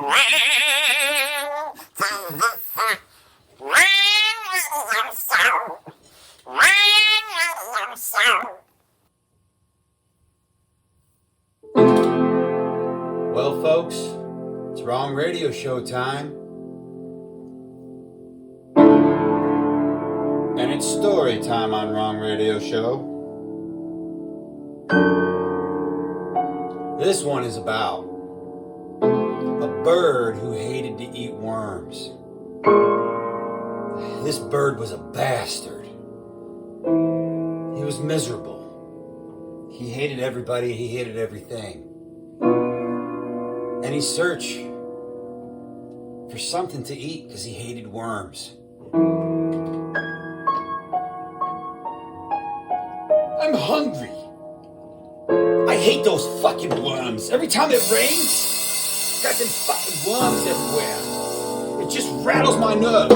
Well, folks, it's wrong radio show time. And it's story time on Wrong Radio Show. This one is about a bird who hated to eat worms. This bird was a bastard. He was miserable. He hated everybody, he hated everything. And he searched for something to eat because he hated worms. I'm hungry. I hate those fucking worms. Every time it rains, got them fucking worms everywhere. It just rattles my nerve.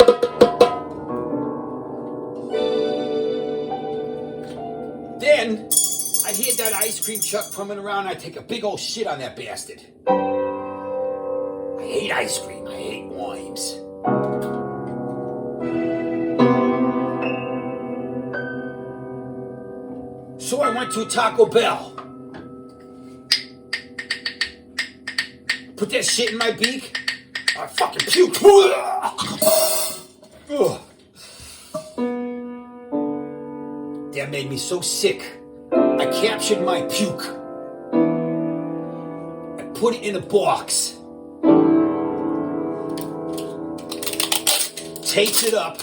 Then I hear that ice cream truck coming around. I take a big old shit on that bastard. I hate ice cream. I hate worms. So I went to Taco Bell. Put that shit in my beak. I fucking puke. That made me so sick. I captured my puke. I put it in a box. Taped it up.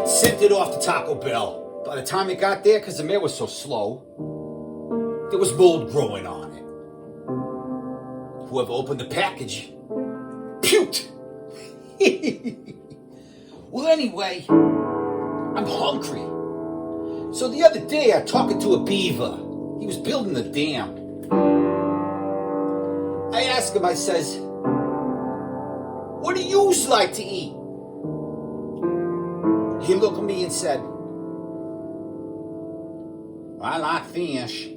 Sent it off to Taco Bell. By the time it got there, because the mail was so slow, there was mold growing on it. Whoever opened the package puked. Well, anyway, I'm hungry. So the other day, I talking to a beaver. He was building a dam. I asked him, I says, what do you like to eat? He looked at me and said, I like fish.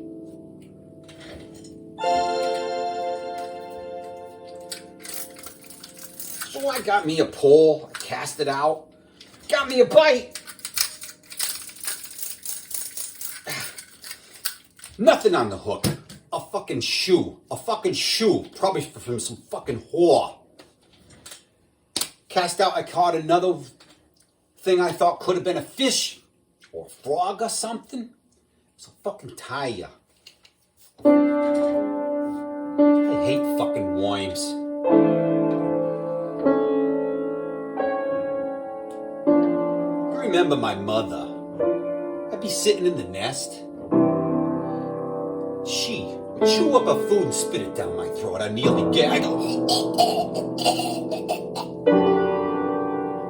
So I got me a pole, I cast it out, got me a bite. Nothing on the hook. A fucking shoe. Probably from some fucking whore. Cast out, I caught another thing I thought could have been a fish or a frog or something. It's a fucking tire. I hate fucking worms. I remember my mother. I'd be sitting in the nest. She would chew up her food and spit it down my throat. I nearly gag. I go.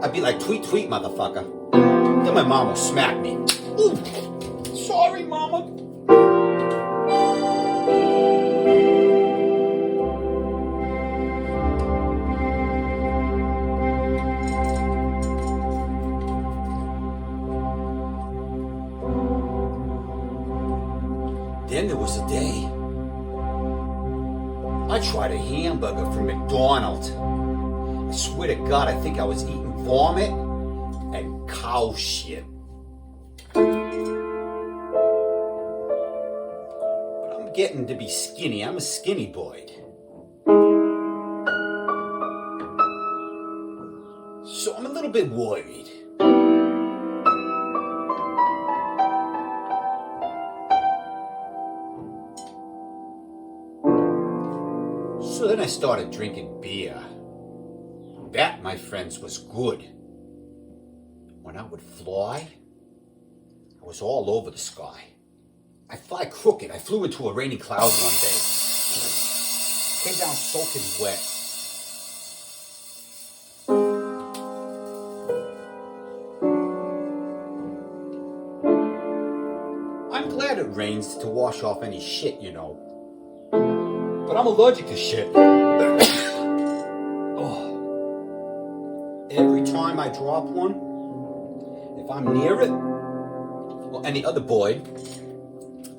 I'd be like, tweet, tweet, motherfucker. Then my mom will smack me. Ooh, sorry, mama. Then there was a day I tried a hamburger from McDonald's. I swear to God, I think I was eating vomit and cow shit. But I'm getting to be skinny. I'm a skinny boy. So I'm a little bit worried. So then I started drinking beer. That, my friends, was good. When I would fly, I was all over the sky. I fly crooked. I flew into a rainy cloud one day. Came down soaking wet. I'm glad it rains to wash off any shit, you know. But I'm allergic to shit. Every time I drop one, if I'm near it, or any other boy,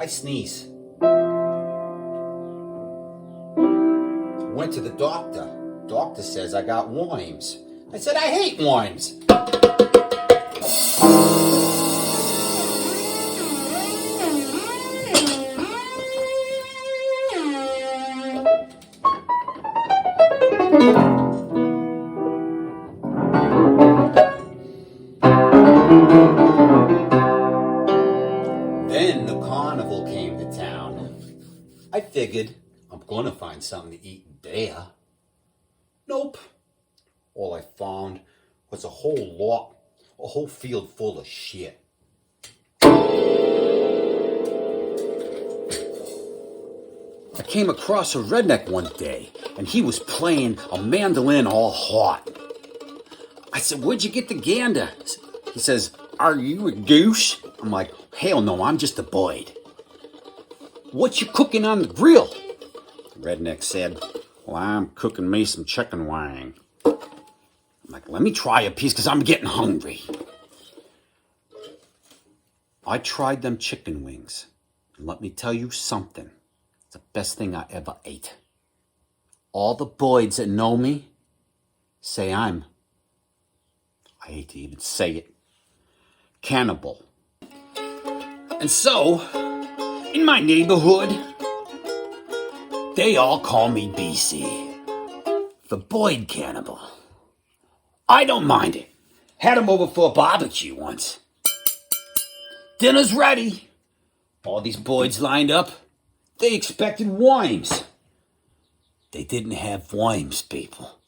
I sneeze. Went to the doctor. Doctor says I got worms. I said, I hate worms. Then the carnival came to town. I figured I'm gonna find something to eat there. Nope. All I found was a whole field full of shit. I came across a redneck one day, and he was playing a mandolin all hot. I said, where'd you get the gander? He says, are you a goose? I'm like, hell no, I'm just a bird. What you cooking on the grill? The redneck said, well, I'm cooking me some chicken wing. I'm like, let me try a piece because I'm getting hungry. I tried them chicken wings. And let me tell you something. It's the best thing I ever ate. All the boys that know me say I hate to even say it, cannibal. And so, in my neighborhood, they all call me BC, the Boyd Cannibal. I don't mind it. Had him over for a barbecue once. Dinner's ready. All these boys lined up. They expected worms. They didn't have worms, people.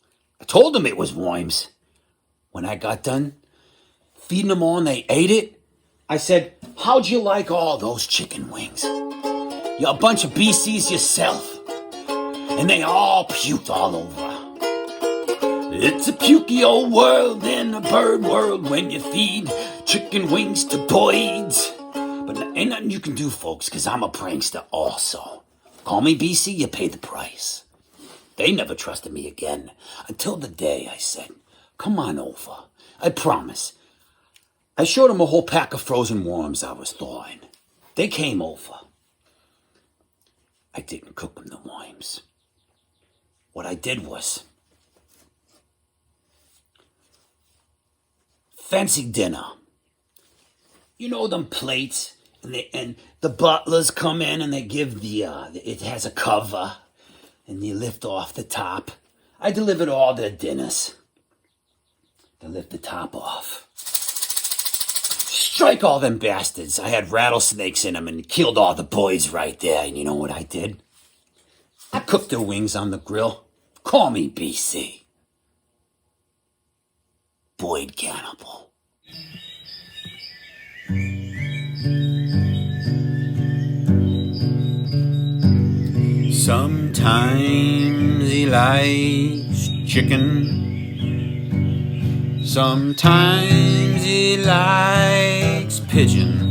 I told them it was worms. When I got done feeding them all and they ate it, I said, how'd you like all those chicken wings? You're a bunch of BCs yourself. And they all puked all over. It's a pukey old world in a bird world when you feed chicken wings to boys. But ain't nothing you can do, folks, because I'm a prankster also. Call me BC, you pay the price. They never trusted me again until the day I said, come on over. I promise. I showed them a whole pack of frozen worms I was thawing. They came over. I didn't cook them the worms. What I did was fancy dinner. You know them plates, and the butlers come in and they give it has a cover, and you lift off the top. I delivered all their dinners. They lift the top off. Strike all them bastards. I had rattlesnakes in them and killed all the boys right there. And you know what I did? I cooked their wings on the grill. Call me BC. Boyd Cannibal. Sometimes he likes chicken. Sometimes he likes pigeon.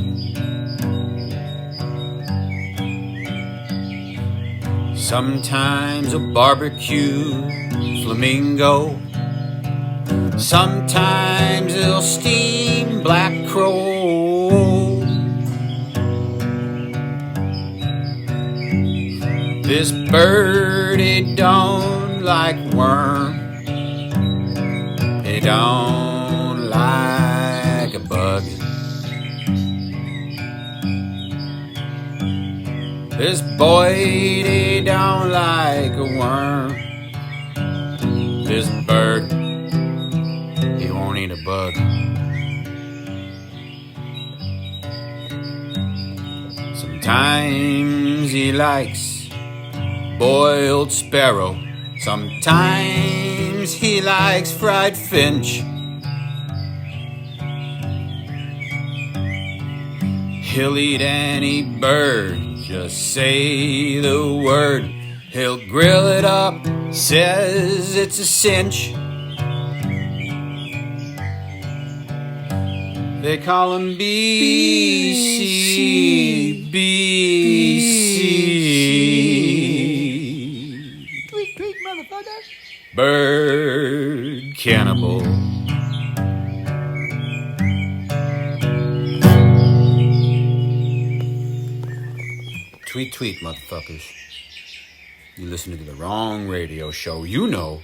Sometimes a barbecue flamingo. Sometimes he'll steam black crow. This bird, it don't like worm. It don't like a bug. This boy, he don't like a worm. This bird, he won't eat a bug. Sometimes he likes boiled sparrow. Sometimes he likes fried finch. He'll eat any bird, just say the word. He'll grill it up, says it's a cinch. They call him BC, BC. Tweet, tweet, motherfucker. Bird Cannibal. Tweet, tweet, motherfuckers. You're listening to the wrong radio show, you know.